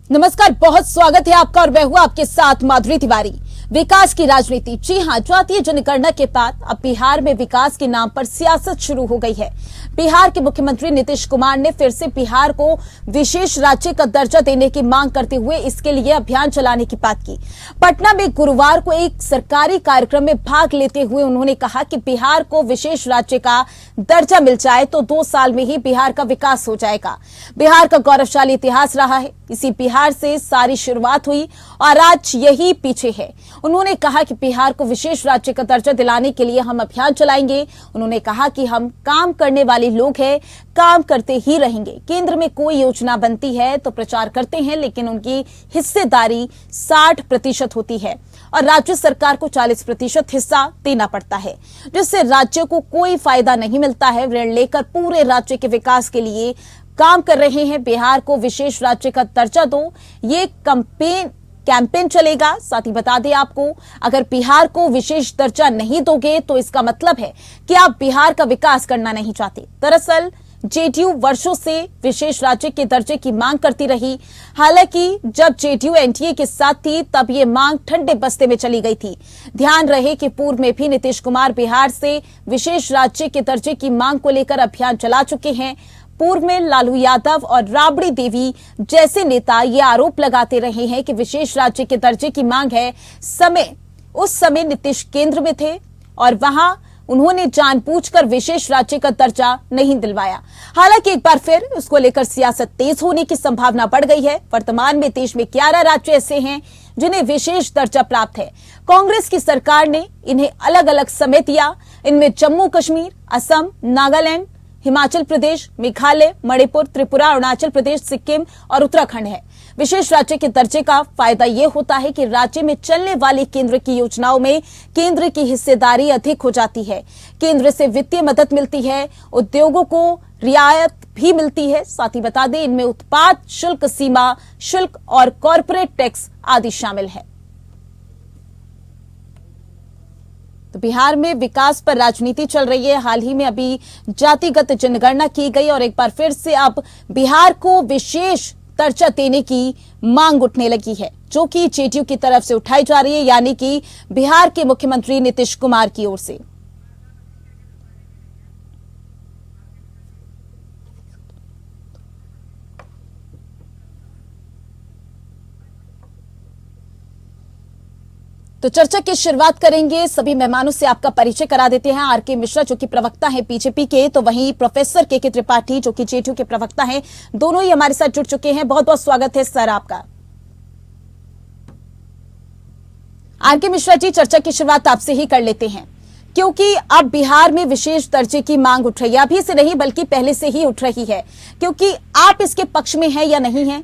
नमस्कार, बहुत स्वागत है आपका और मैं हूं आपके साथ माधुरी तिवारी। विकास की राजनीति, जी हां, जातीय जनगणना के बाद अब बिहार में विकास के नाम पर सियासत शुरू हो गई है। बिहार के मुख्यमंत्री नीतीश कुमार ने फिर से बिहार को विशेष राज्य का दर्जा देने की मांग करते हुए इसके लिए अभियान चलाने की बात की। पटना में गुरुवार को एक सरकारी कार्यक्रम में भाग लेते हुए उन्होंने कहा कि बिहार को विशेष राज्य का दर्जा मिल जाए तो 2 साल में ही बिहार का विकास हो जाएगा। बिहार का गौरवशाली इतिहास रहा है, इसी बिहार से सारी शुरुआत हुई और आज यही पीछे है। उन्होंने कहा कि बिहार को विशेष राज्य का दर्जा दिलाने के लिए हम अभियान चलाएंगे। उन्होंने कहा कि हम काम करने वाले लोग हैं, काम करते ही रहेंगे। केंद्र में कोई योजना बनती है तो प्रचार करते हैं, लेकिन उनकी हिस्सेदारी 60% होती है और राज्य सरकार को 40% हिस्सा देना पड़ता है, जिससे राज्य को कोई फायदा नहीं मिलता है। ऋण लेकर पूरे राज्य के विकास के लिए काम कर रहे हैं। बिहार को विशेष राज्य का दर्जा दो, ये कैंपेन चलेगा। साथ ही बता दें आपको, अगर बिहार को विशेष दर्जा नहीं दोगे तो इसका मतलब है कि आप बिहार का विकास करना नहीं चाहते। दरअसल जेडीयू वर्षों से विशेष राज्य के दर्जे की मांग करती रही। हालांकि जब जेडीयू एनडीए के साथ थी तब ये मांग ठंडे बस्ते में चली गई थी। ध्यान रहे कि पूर्व में भी नीतीश कुमार बिहार से विशेष राज्य के दर्जे की मांग को लेकर अभियान चला चुके हैं। पूर्व में लालू यादव और राबड़ी देवी जैसे नेता ये आरोप लगाते रहे हैं कि विशेष राज्य के दर्जे की मांग है। उस समय नीतीश केंद्र में थे और वहां उन्होंने जानबूझकर विशेष राज्य का दर्जा नहीं दिलवाया। हालांकि एक बार फिर उसको लेकर सियासत तेज होने की संभावना बढ़ गई है। वर्तमान में देश में 11 राज्य ऐसे हैं जिन्हें विशेष दर्जा प्राप्त है। कांग्रेस की सरकार ने इन्हें अलग अलग समय दिया। इनमें जम्मू कश्मीर, असम, नागालैंड, हिमाचल प्रदेश, मेघालय, मणिपुर, त्रिपुरा, अरुणाचल प्रदेश, सिक्किम और उत्तराखंड है। विशेष राज्य के दर्जे का फायदा यह होता है कि राज्य में चलने वाली केंद्र की योजनाओं में केंद्र की हिस्सेदारी अधिक हो जाती है। केंद्र से वित्तीय मदद मिलती है, उद्योगों को रियायत भी मिलती है। साथ ही बता दें, इनमें उत्पाद शुल्क, सीमा शुल्क और कॉर्पोरेट टैक्स आदि शामिल है। तो बिहार में विकास पर राजनीति चल रही है। हाल ही में अभी जातिगत जनगणना की गई और एक बार फिर से अब बिहार को विशेष दर्जा देने की मांग उठने लगी है, जो कि जेडीयू की तरफ से उठाई जा रही है, यानी कि बिहार के मुख्यमंत्री नीतीश कुमार की ओर से। तो चर्चा की शुरुआत करेंगे। सभी मेहमानों से आपका परिचय करा देते हैं। आरके मिश्रा जो कि प्रवक्ता हैं बीजेपी के, तो वहीं प्रोफेसर के त्रिपाठी जो कि जेडीयू के प्रवक्ता हैं, दोनों ही हमारे साथ जुड़ चुके हैं। बहुत बहुत स्वागत है सर आपका। आरके मिश्रा जी, चर्चा की शुरुआत आपसे ही कर लेते हैं, क्योंकि अब बिहार में विशेष दर्जे की मांग उठ रही है। अभी से नहीं बल्कि पहले से ही उठ रही है, क्योंकि आप इसके पक्ष में हैं या नहीं हैं?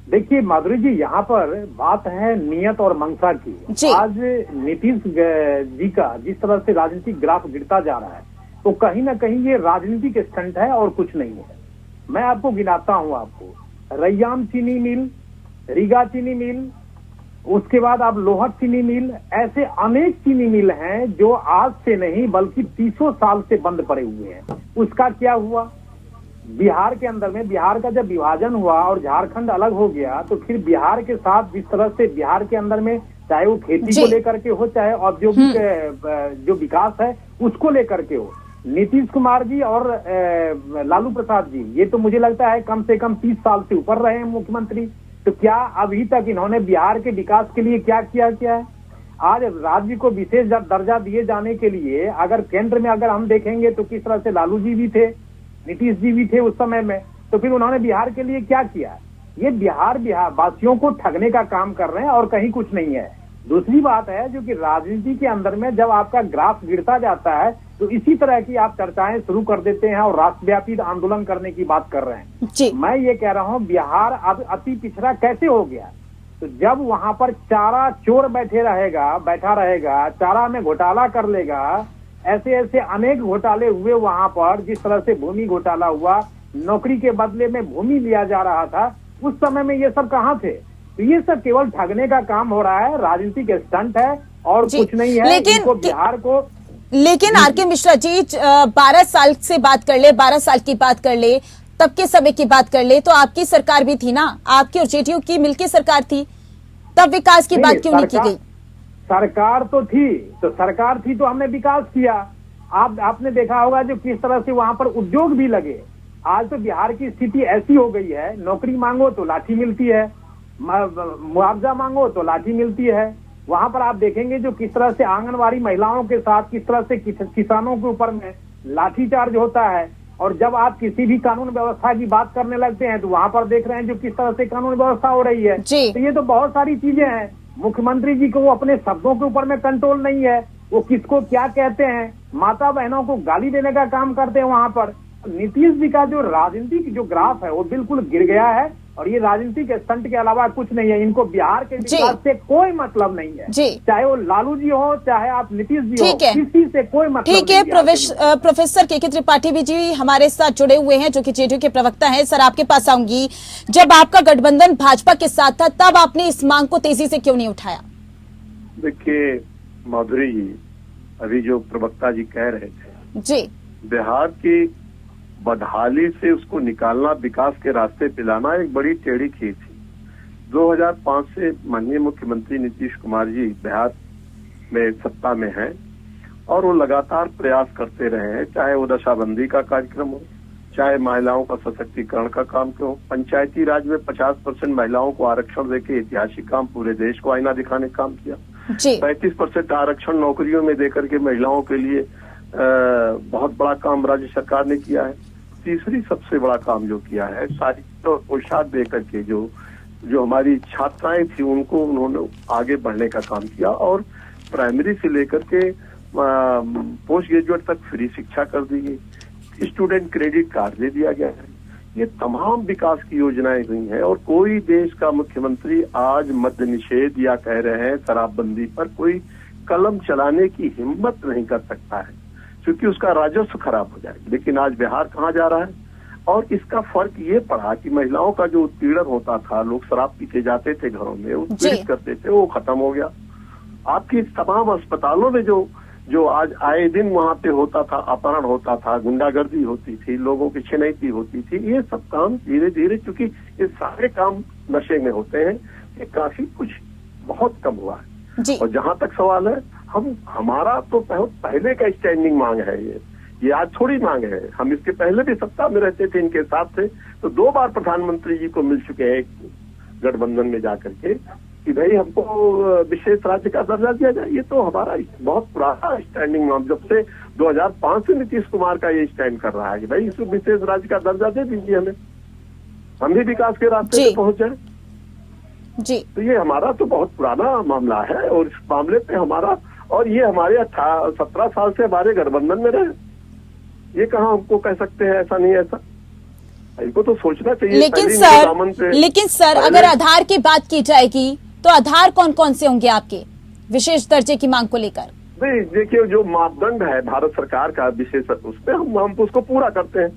देखिए माधुरी जी, यहाँ पर बात है नियत और मंशा की। आज नीतीश जी का जिस तरह से राजनीतिक ग्राफ गिरता जा रहा है, तो कहीं ना कहीं ये राजनीतिक स्टंट है और कुछ नहीं है। मैं आपको गिनाता हूँ, आपको रैयाम चीनी मिल, रीगा चीनी मिल, उसके बाद आप लोहट चीनी मिल, ऐसे अनेक चीनी मिल हैं जो आज से नहीं बल्कि 30 साल से बंद पड़े हुए हैं। उसका क्या हुआ? बिहार के अंदर में, बिहार का जब विभाजन हुआ और झारखंड अलग हो गया, तो फिर बिहार के साथ जिस तरह से बिहार के अंदर में, चाहे वो खेती को लेकर के हो, चाहे औद्योगिक जो विकास है उसको लेकर के हो, नीतीश कुमार जी और लालू प्रसाद जी, ये तो मुझे लगता है कम से कम 30 साल से ऊपर रहे हैं मुख्यमंत्री। तो क्या अभी तक इन्होंने बिहार के विकास के लिए क्या किया है? आज राज्य को विशेष दर्जा दिए जाने के लिए अगर केंद्र में अगर हम देखेंगे तो किस तरह से लालू जी भी थे, नीतीश जी भी थे उस समय में, तो फिर उन्होंने बिहार के लिए क्या किया? ये बिहार वासियों को ठगने का काम कर रहे हैं और कहीं कुछ नहीं है। दूसरी बात है जो कि राजनीति के अंदर में जब आपका ग्राफ गिरता जाता है तो इसी तरह की आप चर्चाएं शुरू कर देते हैं और राष्ट्रव्यापी आंदोलन करने की बात कर रहे हैं। मैं ये कह रहा हूँ, बिहार अब अति पिछड़ा कैसे हो गया? तो जब वहां पर चारा चोर बैठा रहेगा, चारा में घोटाला कर लेगा, ऐसे अनेक घोटाले हुए वहां पर। जिस तरह से भूमि घोटाला हुआ, नौकरी के बदले में भूमि लिया जा रहा था, उस समय में ये सब कहाँ थे? तो ये सब केवल ठगने का काम हो रहा है, राजनीतिक स्टंट है और कुछ नहीं है। इनको बिहार को लेकिन आरके मिश्रा जी, 12 साल से बात कर ले, 12 साल की बात कर ले, तब के समय की बात कर ले तो आपकी सरकार भी थी ना, आपकी और जेडीयू की मिलकर सरकार थी, तब विकास की बात क्यों नहीं की गई? सरकार तो थी, तो हमने विकास किया। आपने देखा होगा जो किस तरह से वहां पर उद्योग भी लगे। आज तो बिहार की स्थिति ऐसी हो गई है, नौकरी मांगो तो लाठी मिलती है, मुआवजा मांगो तो लाठी मिलती है। वहां पर आप देखेंगे जो किस तरह से आंगनवाड़ी महिलाओं के साथ किस तरह से किसानों के ऊपर में लाठीचार्ज होता है। और जब आप किसी भी कानून व्यवस्था की बात करने लगते हैं तो वहां पर देख रहे हैं जो किस तरह से कानून व्यवस्था हो रही है। तो ये तो बहुत सारी चीजें हैं। मुख्यमंत्री जी को वो अपने शब्दों के ऊपर में कंट्रोल नहीं है, वो किसको क्या कहते हैं, माता बहनों को गाली देने का काम करते हैं वहां पर। नीतीश जी का जो राजनीतिक जो ग्राफ है वो बिल्कुल गिर गया है और ये राजनीतिक स्टंट के अलावा कुछ नहीं है। इनको बिहार के विकास से कोई मतलब नहीं है, चाहे वो लालू जी हो चाहे आप नीतीश जी हो, किसी से कोई मतलब ठीक है। प्रोफेसर के त्रिपाठी भी जी हमारे साथ जुड़े हुए हैं जो कि जेडीयू के प्रवक्ता हैं। सर आपके पास आऊंगी, जब आपका गठबंधन भाजपा के साथ था तब आपने इस मांग को तेजी से क्यों नहीं उठाया? देखिए माधुरी जी, अभी जो प्रवक्ता जी कह रहे थे जी, बिहार की बदहाली से उसको निकालना, विकास के रास्ते पे लाना एक बड़ी टेढ़ी खीर थी। 2005 से माननीय मुख्यमंत्री नीतीश कुमार जी बिहार में सत्ता में हैं और वो लगातार प्रयास करते रहे हैं, चाहे वो नशाबंदी का कार्यक्रम हो, चाहे महिलाओं का सशक्तिकरण का काम क्यों, पंचायती राज में 50% महिलाओं को आरक्षण देके ऐतिहासिक काम, पूरे देश को आईना दिखाने का काम किया। 35% आरक्षण नौकरियों में देकर के महिलाओं के लिए बहुत बड़ा काम राज्य सरकार ने किया है। तीसरी सबसे बड़ा काम जो किया है, सारी तो पोशाक दे करके जो हमारी छात्राएं थी उनको उन्होंने आगे बढ़ने का काम किया और प्राइमरी से लेकर के पोस्ट ग्रेजुएट तक फ्री शिक्षा कर दी गई, स्टूडेंट क्रेडिट कार्ड दे दिया गया है। ये तमाम विकास की योजनाएं हुई हैं और कोई देश का मुख्यमंत्री आज मद्य निषेध या कह रहे हैं शराबबंदी पर कोई कलम चलाने की हिम्मत नहीं कर सकता है क्योंकि उसका राजस्व खराब हो जाएगा। लेकिन आज बिहार कहाँ जा रहा है और इसका फर्क ये पड़ा कि महिलाओं का जो उत्पीड़न होता था, लोग शराब पीते जाते थे घरों में, उत्पीड़ित करते थे, वो खत्म हो गया। आपकी तमाम अस्पतालों में जो आज आए दिन वहां पे होता था, अपहरण होता था, गुंडागर्दी होती थी, लोगों की छिनैती होती थी, ये सब काम धीरे धीरे, क्योंकि ये सारे काम नशे में होते हैं, ये काफी कुछ बहुत कम हुआ है। और जहां तक सवाल है, हमारा तो बहुत पहले का स्टैंडिंग मांग है ये आज थोड़ी मांग है। हम इसके पहले भी सत्ता में रहते थे, इनके साथ थे, तो 2 बार प्रधानमंत्री जी को मिल चुके हैं गठबंधन में जाकर के कि भाई हमको विशेष राज्य का दर्जा दिया जाए। ये तो हमारा बहुत पुराना स्टैंडिंग मांग, जब से 2005 से नीतीश कुमार का ये स्टैंड कर रहा है कि भाई इसको विशेष राज्य का दर्जा दे दीजिए हमें, हम भी विकास के रास्ते पे पहुंच जाए जी। तो ये हमारा तो बहुत पुराना मामला है और इस मामले पे हमारा, और ये हमारे 17 साल से हमारे गठबंधन में रहे, ये कहाँ हमको कह सकते हैं ऐसा नहीं ऐसा, इनको तो सोचना चाहिए। लेकिन सर अगर आधार की बात की जाएगी तो आधार कौन कौन से होंगे आपके विशेष दर्जे की मांग को लेकर? नहीं देखिए, जो मापदंड है भारत सरकार का विशेष, उस पर हम उसको पूरा करते हैं।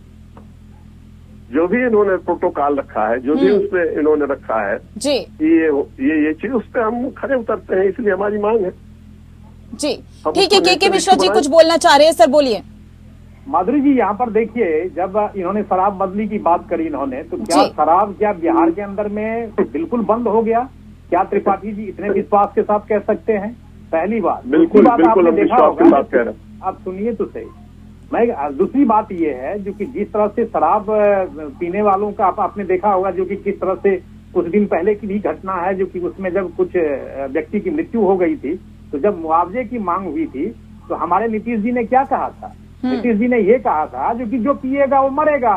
जो भी इन्होंने प्रोटोकॉल रखा है, जो भी उस पर इन्होंने रखा है जी, ये चीज उस पर हम खड़े उतरते हैं, इसलिए हमारी मांग है जी। ठीक है, के मिश्रा जी कुछ बोलना चाह रहे हैं, सर बोलिए। माधुरी जी यहाँ पर देखिए, जब इन्होंने शराब बदली की बात करी इन्होंने, तो क्या शराब क्या बिहार के अंदर में बिल्कुल बंद हो गया? क्या त्रिपाठी जी इतने विश्वास के साथ कह सकते हैं? पहली बात। बिल्कुल आपने देखा होगा, आप सुनिए तो सही। दूसरी बात ये है जो कि जिस तरह से शराब पीने वालों का आपने देखा होगा, जो कि किस तरह से कुछ दिन पहले की भी घटना है, जो कि उसमें जब कुछ व्यक्ति की मृत्यु हो गई थी, तो जब मुआवजे की मांग हुई थी तो हमारे नीतीश जी ने क्या कहा था? नीतीश जी ने ये कहा था जो कि जो पिएगा वो मरेगा।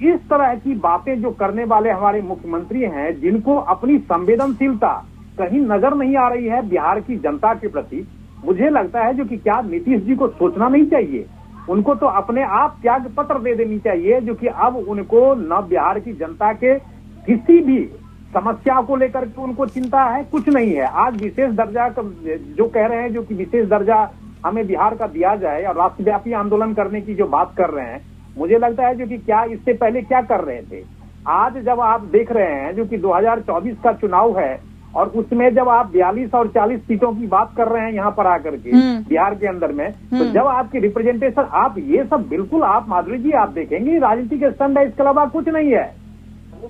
इस तरह की बातें जो करने वाले हमारे मुख्यमंत्री हैं, जिनको अपनी संवेदनशीलता कहीं नजर नहीं आ रही है बिहार की जनता के प्रति, मुझे लगता है जो कि क्या नीतीश जी को सोचना नहीं चाहिए? उनको तो अपने आप त्याग पत्र दे देनी चाहिए, जो कि अब उनको न बिहार की जनता के किसी भी समस्या को लेकर के उनको चिंता है, कुछ नहीं है। आज विशेष दर्जा जो कह रहे हैं, जो कि विशेष दर्जा हमें बिहार का दिया जाए और राष्ट्रव्यापी आंदोलन करने की जो बात कर रहे हैं, मुझे लगता है जो कि क्या इससे पहले क्या कर रहे थे? आज जब आप देख रहे हैं जो कि 2024 का चुनाव है और उसमें जब आप 42 और 40 सीटों की बात कर रहे हैं यहाँ पर आकर के बिहार के अंदर में, तो जब आपकी रिप्रेजेंटेशन, आप ये सब बिल्कुल, आप माधुरी जी आप देखेंगे राजनीति के स्टंट है, इसके अलावा कुछ नहीं है।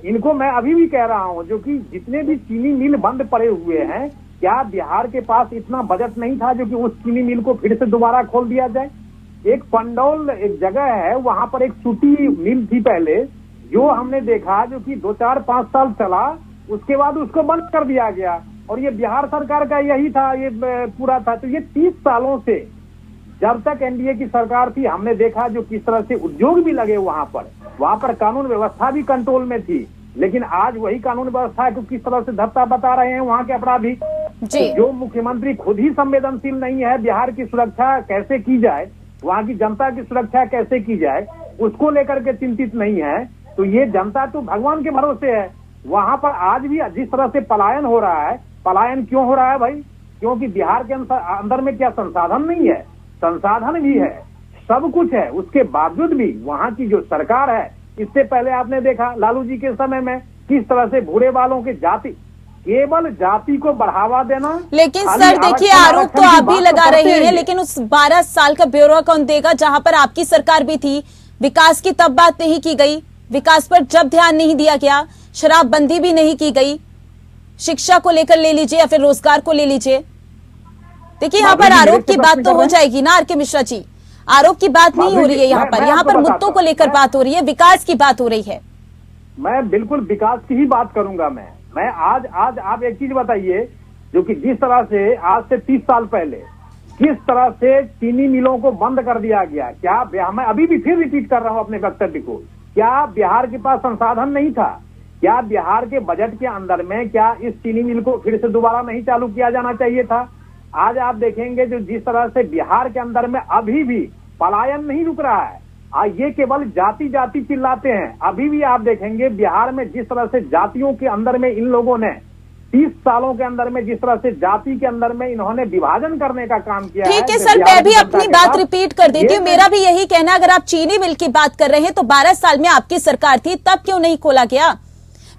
इनको मैं अभी भी कह रहा हूँ, जो कि जितने भी चीनी मिल बंद पड़े हुए हैं, क्या बिहार के पास इतना बजट नहीं था जो कि उस चीनी मिल को फिर से दोबारा खोल दिया जाए? एक पंडौल एक जगह है, वहां पर एक सूती मिल थी पहले, जो हमने देखा जो कि 2, 4, 5 साल चला, उसके बाद उसको बंद कर दिया गया। और ये बिहार सरकार का यही था, ये पूरा था। तो ये 30 सालों से जब तक एनडीए की सरकार थी, हमने देखा जो किस तरह से उद्योग भी लगे वहां पर कानून व्यवस्था भी कंट्रोल में थी। लेकिन आज वही कानून व्यवस्था को किस तरह से धत्ता बता रहे हैं वहां के अपराधी। जो मुख्यमंत्री खुद ही संवेदनशील नहीं है, बिहार की सुरक्षा कैसे की जाए, वहां की जनता की सुरक्षा कैसे की जाए, उसको लेकर के चिंतित नहीं है, तो ये जनता तो भगवान के भरोसे है। वहां पर आज भी जिस तरह से पलायन हो रहा है, पलायन क्यों हो रहा है भाई? क्योंकि बिहार के अंदर में क्या संसाधन नहीं है? संसाधन भी है, सब कुछ है, उसके बावजूद भी वहां की जो सरकार है, इससे पहले आपने देखा लालू जी के समय में किस तरह से भूरे वालों के जाति, केवल जाति को बढ़ावा देना। लेकिन सर देखिए, आरोप तो आप भी लगा रहे हैं, लेकिन उस 12 साल का ब्यौरा कौन देगा जहां पर आपकी सरकार भी थी? विकास की तब बात नहीं की गई, विकास पर जब ध्यान नहीं दिया गया, शराबबंदी भी नहीं की गई, शिक्षा को लेकर ले लीजिए या फिर रोजगार को ले लीजिए। देखिए यहाँ पर आरोप की बात तो हो जाएगी ना आर.के. मिश्रा जी, आरोप की बात नहीं हो रही है यहाँ पर मुद्दों को लेकर बात हो रही है, विकास की बात हो रही है। मैं बिल्कुल विकास की ही बात करूंगा। मैं आज आप एक चीज बताइए, जो कि जिस तरह से आज से 30 साल पहले किस तरह से चीनी मिलों को बंद कर दिया गया, क्या मैं अभी भी फिर रिपीट कर रहा हूं अपने वक्तव्य को, क्या बिहार के पास संसाधन नहीं था? क्या बिहार के बजट के अंदर में क्या इस चीनी मिल को फिर से दोबारा नहीं चालू किया जाना चाहिए था? आज आप देखेंगे जो जिस तरह से बिहार के अंदर में अभी भी पलायन नहीं रुक रहा है, ये केवल जाति जाति चिल्लाते हैं। अभी भी आप देखेंगे बिहार में जिस तरह से जातियों के अंदर में इन लोगों ने 30 सालों के अंदर में जिस तरह से जाति के अंदर में इन्होंने विभाजन करने का काम किया। ठीक है सर, मैं भी अपनी बात रिपीट कर देती हूँ। मेरा भी यही कहना, अगर आप चीनी मिल की बात कर रहे हैं तो 12 साल में आपकी सरकार थी, तब क्यों नहीं खोला गया?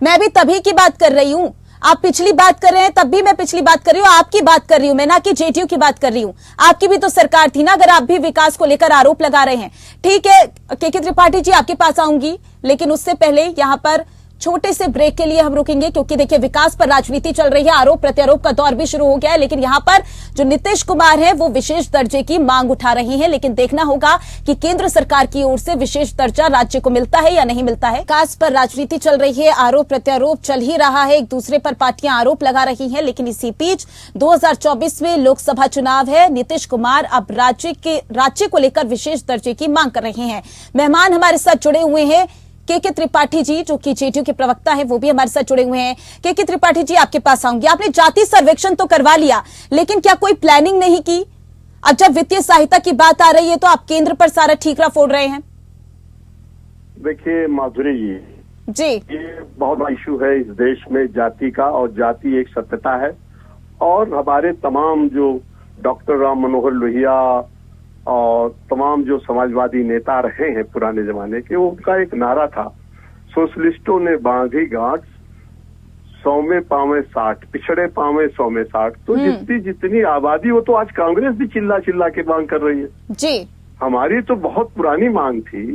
मैं भी तभी की बात कर रही हूँ। आप पिछली बात कर रहे हैं, तब भी मैं पिछली बात कर रही हूँ, आपकी बात कर रही हूँ मैं, ना कि जेडीयू की बात कर रही हूँ। आपकी भी तो सरकार थी ना, अगर आप भी विकास को लेकर आरोप लगा रहे हैं। ठीक है के त्रिपाठी जी, आपके पास आऊंगी, लेकिन उससे पहले यहाँ पर छोटे से ब्रेक के लिए हम रुकेंगे, क्योंकि देखिए विकास पर राजनीति चल रही है, आरोप प्रत्यारोप का दौर भी शुरू हो गया है। लेकिन यहाँ पर जो नीतीश कुमार है वो विशेष दर्जे की मांग उठा रही हैं, लेकिन देखना होगा कि केंद्र सरकार की ओर से विशेष दर्जा राज्य को मिलता है या नहीं मिलता है। विकास पर राजनीति चल रही है, आरोप प्रत्यारोप चल ही रहा है, एक दूसरे पर पार्टियां आरोप लगा रही हैं। लेकिन इसी बीच 2024 में लोकसभा चुनाव है, नीतीश कुमार अब राज्य को लेकर विशेष दर्जे की मांग कर रहे हैं। मेहमान हमारे साथ जुड़े हुए हैं के त्रिपाठी जी, जो कि जेडीयू के प्रवक्ता है, वो भी हमारे साथ जुड़े हुए हैं। के त्रिपाठी जी, आपके पास आऊंगी। आपने जाति सर्वेक्षण तो करवा लिया, लेकिन क्या कोई प्लानिंग नहीं की? अब जब वित्तीय सहायता की बात आ रही है तो आप केंद्र पर सारा ठीकरा फोड़ रहे हैं। देखिए माधुरी जी, ये बहुत बड़ा इशू है इस देश में, जाति का, और जाति एक सत्यता है। और हमारे तमाम जो डॉक्टर राम मनोहर लोहिया और तमाम जो समाजवादी नेता रहे हैं पुराने जमाने के, उनका एक नारा था, सोशलिस्टों ने बांधी गांठ 100 में पावे 60, पिछड़े पावे 100 में 60। तो जितनी आबादी, वो तो आज कांग्रेस भी चिल्ला चिल्ला के मांग कर रही है जी। हमारी तो बहुत पुरानी मांग थी,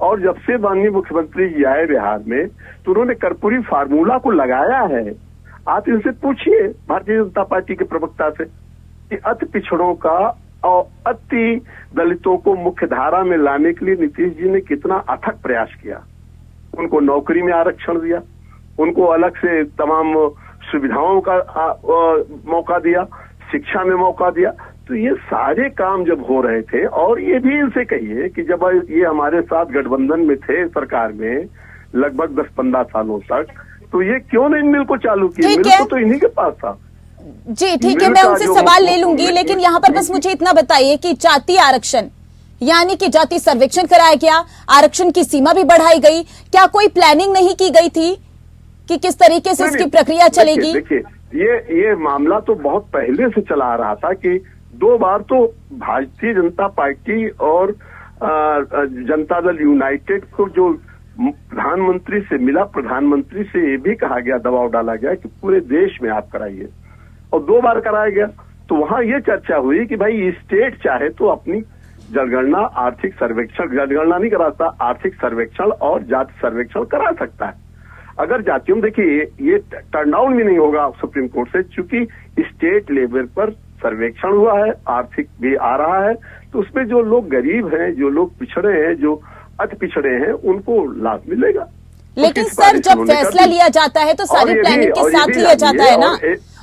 और जब से माननीय मुख्यमंत्री जी आए बिहार में, तो उन्होंने कर्पूरी फार्मूला को लगाया है। आप इनसे पूछिए, भारतीय जनता पार्टी के प्रवक्ता से, कि अति पिछड़ों का और अति दलितों को मुख्य धारा में लाने के लिए नीतीश जी ने कितना अथक प्रयास किया। उनको नौकरी में आरक्षण दिया, उनको अलग से तमाम सुविधाओं का मौका दिया, शिक्षा में मौका दिया। तो ये सारे काम जब हो रहे थे, और ये भी इनसे कहिए कि जब ये हमारे साथ गठबंधन में थे सरकार में लगभग 10-15 सालों तक, तो ये क्यों नहीं मिल को चालू किया? मिल तो इन्हीं के पास था जी। ठीक है, मैं उनसे सवाल ले लूंगी, लेकिन यहाँ पर बस मुझे इतना बताइए कि जाति आरक्षण, यानी कि जाति सर्वेक्षण कराया गया, आरक्षण की सीमा भी बढ़ाई गई, क्या कोई प्लानिंग नहीं की गई थी कि किस तरीके से इसकी प्रक्रिया चलेगी? देखिए ये मामला तो बहुत पहले से चला आ रहा था कि 2 बार तो भारतीय जनता पार्टी और जनता दल यूनाइटेड को जो प्रधानमंत्री से मिला, प्रधानमंत्री से ये भी कहा गया, दबाव डाला गया कि पूरे देश में आप कराइए, और 2 बार कराया गया। तो वहां ये चर्चा हुई कि भाई स्टेट चाहे तो अपनी जनगणना, आर्थिक सर्वेक्षण, जनगणना नहीं कराता, आर्थिक सर्वेक्षण और जाति सर्वेक्षण करा सकता है। अगर जातियों, देखिए ये टर्न डाउन भी नहीं होगा सुप्रीम कोर्ट से, चूंकि स्टेट लेवल पर सर्वेक्षण हुआ है, आर्थिक भी आ रहा है, तो उसमें जो लोग गरीब हैं, जो लोग पिछड़े हैं, जो अति पिछड़े हैं, उनको लाभ मिलेगा। लेकिन सर जब फैसला लिया जाता है तो सारी प्लानिंग के साथ लिया जाता है ना।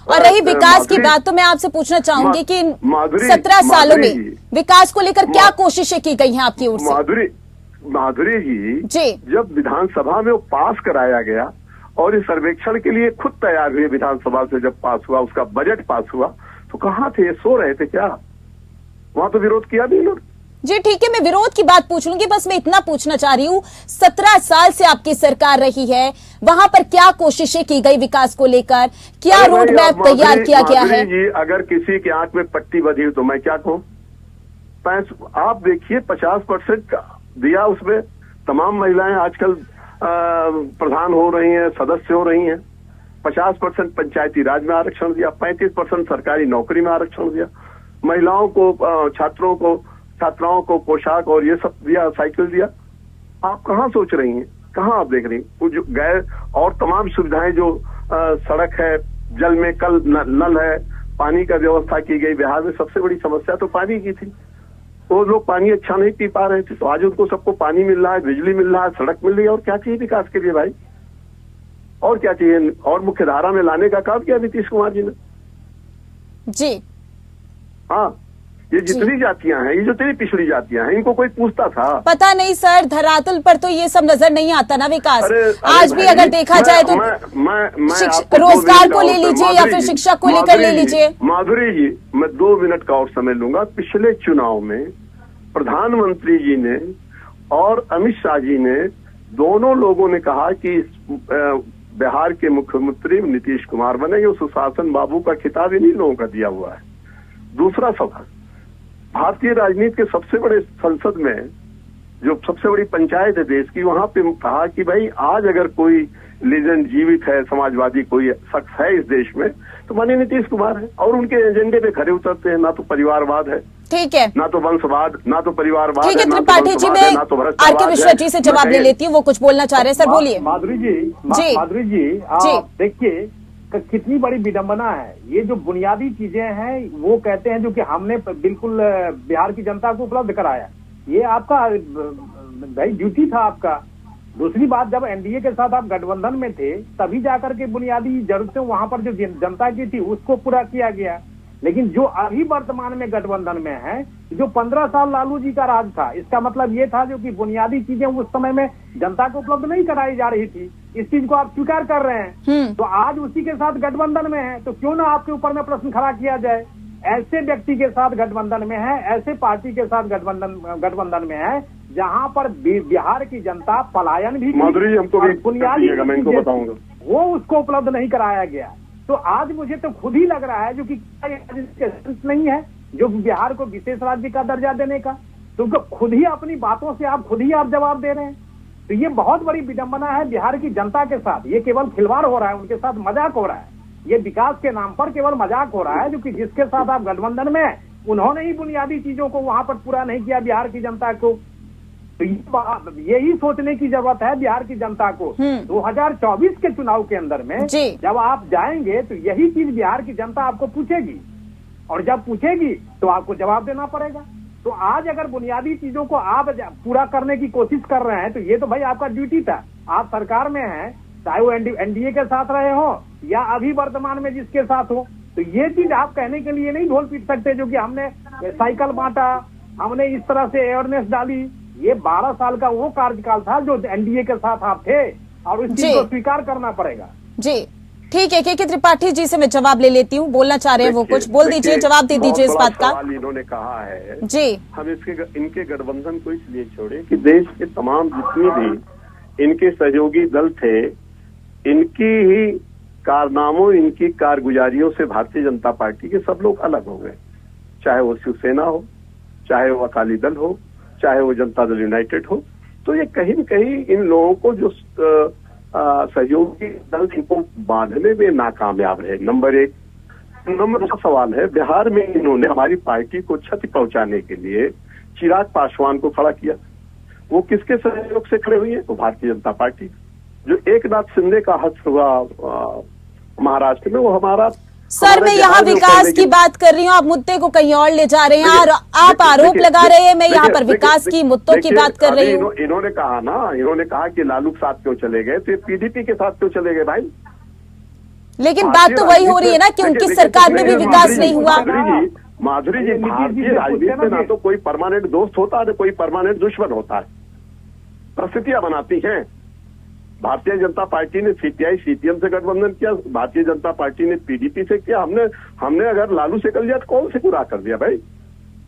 और रही विकास की बात, तो मैं आपसे पूछना चाहूंगी कि 17 सालों में विकास को लेकर क्या कोशिशें की गई हैं आपकी ओर से? माधुरी जी, जब विधानसभा में वो पास कराया गया और इस सर्वेक्षण के लिए खुद तैयार हुए, विधानसभा से जब पास हुआ, उसका बजट पास हुआ, तो कहाँ थे? सो रहे थे क्या? वहां तो विरोध किया भी इन्होंने। जी ठीक है, मैं विरोध की बात पूछ लूंगी, बस मैं इतना पूछना चाह रही हूँ, 17 साल से आपकी सरकार रही है, वहां पर क्या कोशिशें की गई विकास को लेकर, क्या रोड मैप तैयार किया गया है? जी, अगर किसी के आंख में पट्टी बंधी हो तो मैं क्या कहूँ? आप देखिए 50% दिया उसमें, तमाम महिलाएं आजकल प्रधान हो रही हैं, सदस्य हो रही हैं। 50% पंचायती राज में आरक्षण दिया, 35% सरकारी नौकरी में आरक्षण दिया, महिलाओं को, छात्राओं को पोशाक और ये सब दिया, साइकिल दिया। आप कहाँ सोच रही हैं? कहाँ आप देख रही हैं? जो गैर और तमाम सुविधाएं, जो सड़क है, जल में कल नल है, पानी का व्यवस्था की गई। बिहार में सबसे बड़ी समस्या तो पानी की थी, वो लोग पानी अच्छा नहीं पी पा रहे थे, तो आज उनको सबको पानी मिल रहा है, बिजली मिल रहा है, सड़क मिल रही है। और क्या चाहिए विकास के लिए भाई? और क्या चाहिए? और मुख्य धारा में लाने का काम किया नीतीश कुमार जी ने। जी हाँ, ये जितनी जातियां हैं, ये जितनी पिछड़ी जातियां हैं, इनको कोई पूछता था? पता नहीं सर, धरातल पर तो ये सब नजर नहीं आता ना विकास। आज भी अगर देखा जाए तो रोजगार को ले लीजिए या फिर शिक्षा को लेकर ले लीजिए। माधुरी जी, मैं 2 मिनट का और समय लूंगा। पिछले चुनाव में प्रधानमंत्री जी ने और अमित शाह जी ने, दोनों लोगों ने कहा कि बिहार के मुख्यमंत्री नीतीश कुमार बनेंगे। सुशासन बाबू का खिताब इन्हीं लोगों का दिया हुआ है। दूसरा सवाल, भारतीय राजनीति के सबसे बड़े संसद में, जो सबसे बड़ी पंचायत है देश की, वहां पे कहा कि भाई आज अगर कोई लीजेंड जीवित है, समाजवादी कोई शख्स है इस देश में, तो माननीय नीतीश कुमार है। और उनके एजेंडे पे खड़े उतरते हैं, ना तो परिवारवाद है, ठीक है, ना तो वंशवाद, ना तो परिवारवाद, ठीक है। त्रिपाठी जी, मैं आर.के. मिश्रा जी से जवाब ले लेती हूँ, वो कुछ बोलना चाह रहे हैं। सर बोलिए। माधुरी जी, आप देखिए कितनी बड़ी विडंबना है। ये जो बुनियादी चीजें हैं, वो कहते हैं जो कि हमने बिल्कुल बिहार की जनता को उपलब्ध कराया, ये आपका भाई ड्यूटी था आपका। दूसरी बात, जब एनडीए के साथ आप गठबंधन में थे, तभी जाकर के बुनियादी जरूरतें वहां पर जो जनता की थी उसको पूरा किया गया। लेकिन जो अभी वर्तमान में गठबंधन में है, जो 15 साल लालू जी का राज था, इसका मतलब ये था जो कि बुनियादी चीजें उस समय में जनता को उपलब्ध नहीं कराई जा रही थी। इस चीज को आप स्वीकार कर रहे हैं, तो आज उसी के साथ गठबंधन में है, तो क्यों ना आपके ऊपर में प्रश्न खड़ा किया जाए? ऐसे व्यक्ति के साथ गठबंधन में है, ऐसे पार्टी के साथ गठबंधन में है, जहां पर बिहार की जनता पलायन भी, बुनियादी वो उसको उपलब्ध नहीं कराया गया। तो आज मुझे तो खुद ही लग रहा है जो कि नहीं है जो बिहार को विशेष राज्य का दर्जा देने का, तो खुद ही अपनी बातों से आप जवाब दे रहे हैं। तो ये बहुत बड़ी विडंबना है बिहार की जनता के साथ। ये केवल खिलवाड़ हो रहा है, उनके साथ मजाक हो रहा है। ये विकास के नाम पर केवल मजाक हो रहा है, जो कि जिसके साथ आप गठबंधन में, उन्होंने ही बुनियादी चीजों को वहां पर पूरा नहीं किया बिहार की जनता को। तो यही सोचने की जरूरत है बिहार की जनता को। 2024 के चुनाव के अंदर में जब आप जाएंगे तो यही चीज बिहार की जनता आपको पूछेगी, और जब पूछेगी तो आपको जवाब देना पड़ेगा। तो आज अगर बुनियादी चीजों को आप पूरा करने की कोशिश कर रहे हैं, तो ये तो भाई आपका ड्यूटी था। आप सरकार में हैं, चाहे वो एनडीए के साथ रहे हो या अभी वर्तमान में जिसके साथ हो, तो ये चीज आप कहने के लिए नहीं ढोल पीट सकते जो कि हमने साइकिल बांटा, हमने इस तरह से अवेयरनेस डाली। ये 12 साल का वो कार्यकाल था जो एनडीए के साथ आप थे, और इस चीज को स्वीकार करना पड़ेगा। जी ठीक है, के त्रिपाठी जी से मैं जवाब ले लेती हूँ, बोलना चाह रहे हैं वो कुछ बोल दीजिए, जवाब दे दीजिए इस बात का। इन्होंने कहा है जी, हम इनके गठबंधन को इसलिए छोड़े कि देश के तमाम जितने भी इनके सहयोगी दल थे, इनकी ही कारनामों, इनकी कारगुजारियों से भारतीय जनता पार्टी के सब लोग अलग हो गए। चाहे वो शिवसेना हो, चाहे वो अकाली दल हो, चाहे वो जनता दल यूनाइटेड हो, तो ये कहीं न कहीं इन लोगों को जो सहयोगी दल इनको बांधने में नाकामयाब रहे। नंबर एक। नंबर 2 सवाल है, बिहार में इन्होंने हमारी पार्टी को क्षति पहुंचाने के लिए चिराग पासवान को खड़ा किया। वो किसके सहयोग से खड़े हुए हैं? वो भारतीय जनता पार्टी। जो एकनाथ शिंदे का हस्त हुआ महाराष्ट्र में, वो हमारा सर, मैं यहाँ विकास की बात कर रही हूँ, आप मुद्दे को कहीं और ले जा रहे हैं और आप आरोप लगा रहे हैं। मैं यहाँ पर विकास की मुद्दों की बात कर रही हूँ। इन्होंने कहा कि लालू के साथ क्यों चले गए, तो पीडीपी के साथ क्यों चले गए भाई? लेकिन बात तो वही हो रही है ना कि उनकी सरकार में भी विकास नहीं हुआ। माधुरी जी, भारतीय राजनीति में ना तो कोई परमानेंट दोस्त होता है, ना कोई परमानेंट दुश्मन होता है। परिस्थितियां बनाती हैं। भारतीय जनता पार्टी ने सीपीआई सीपीएम से गठबंधन किया, भारतीय जनता पार्टी ने पीडीपी से किया। हमने अगर लालू से कर लिया तो कौन से पूरा कर दिया भाई?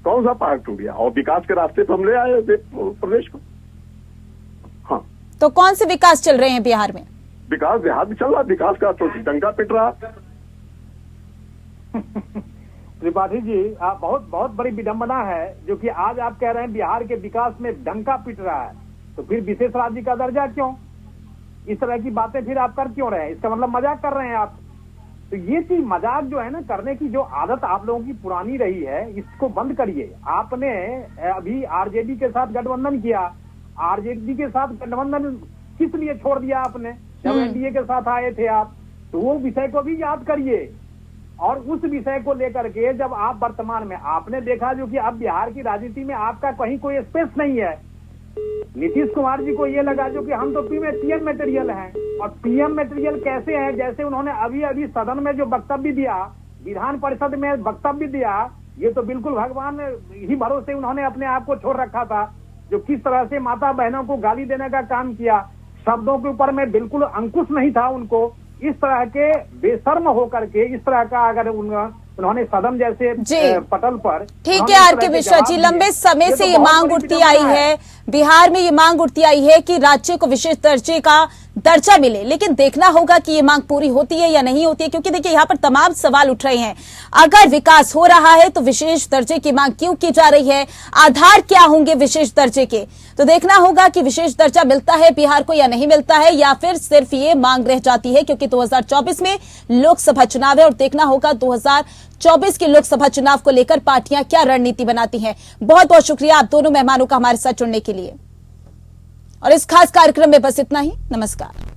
कौन सा पहाड़ टूट गया? और विकास के रास्ते पर हम ले आए प्रदेश को। हाँ, तो कौन से विकास चल रहे हैं बिहार में? विकास बिहार में चल रहा, विकास का तो डंका पिट रहा। त्रिपाठी जी, आप बहुत बड़ी विडंबना है जो कि आज आप कह रहे हैं बिहार के विकास में डंका पिट रहा है, तो फिर विशेष राज्य का दर्जा क्यों? इस तरह की बातें फिर आप कर क्यों रहे हैं? इसका मतलब मजाक कर रहे हैं आप। तो ये चीज मजाक जो है ना करने की जो आदत आप लोगों की पुरानी रही है, इसको बंद करिए। आपने अभी आरजेडी के साथ गठबंधन किया, आरजेडी के साथ गठबंधन किस लिए छोड़ दिया आपने? जब एनडीए के साथ आए थे आप, तो वो विषय को भी याद करिए। और उस विषय को लेकर के जब आप वर्तमान में आपने देखा जो कि अब बिहार की राजनीति में आपका कहीं कोई स्पेस नहीं है। नीतीश कुमार जी को ये लगा जो कि हम तो पीएम मटेरियल हैं, और पीएम मटेरियल कैसे हैं? जैसे उन्होंने अभी सदन में जो वक्तव्य दिया, विधान परिषद में वक्तव्य दिया, ये तो बिल्कुल भगवान ही भरोसे उन्होंने अपने आप को छोड़ रखा था। जो किस तरह से माता बहनों को गाली देने का काम किया, शब्दों के ऊपर में बिल्कुल अंकुश नहीं था उनको। इस तरह के बेशर्म होकर के इस तरह का अगर उन्होंने सदन जैसे पटल पर, ठीक है आर.के. मिश्रा जी, लंबे समय से ये मांग उठती आई है, बिहार में ये मांग उठती आई है कि राज्य को विशेष दर्जे का दर्जा मिले, लेकिन देखना होगा कि ये मांग पूरी होती है या नहीं होती है, क्योंकि देखिए यहाँ पर तमाम सवाल उठ रहे हैं। अगर विकास हो रहा है तो विशेष दर्जे की मांग क्यों की जा रही है? आधार क्या होंगे विशेष दर्जे के? तो देखना होगा कि विशेष दर्जा मिलता है बिहार को या नहीं मिलता है, या फिर सिर्फ ये मांग रह जाती है, क्योंकि 2024 में लोकसभा चुनाव है और देखना होगा 2024 के लोकसभा चुनाव को लेकर पार्टियां क्या रणनीति बनाती हैं। बहुत बहुत शुक्रिया आप दोनों मेहमानों का हमारे साथ जुड़ने के लिए, और इस खास कार्यक्रम में बस इतना ही। नमस्कार।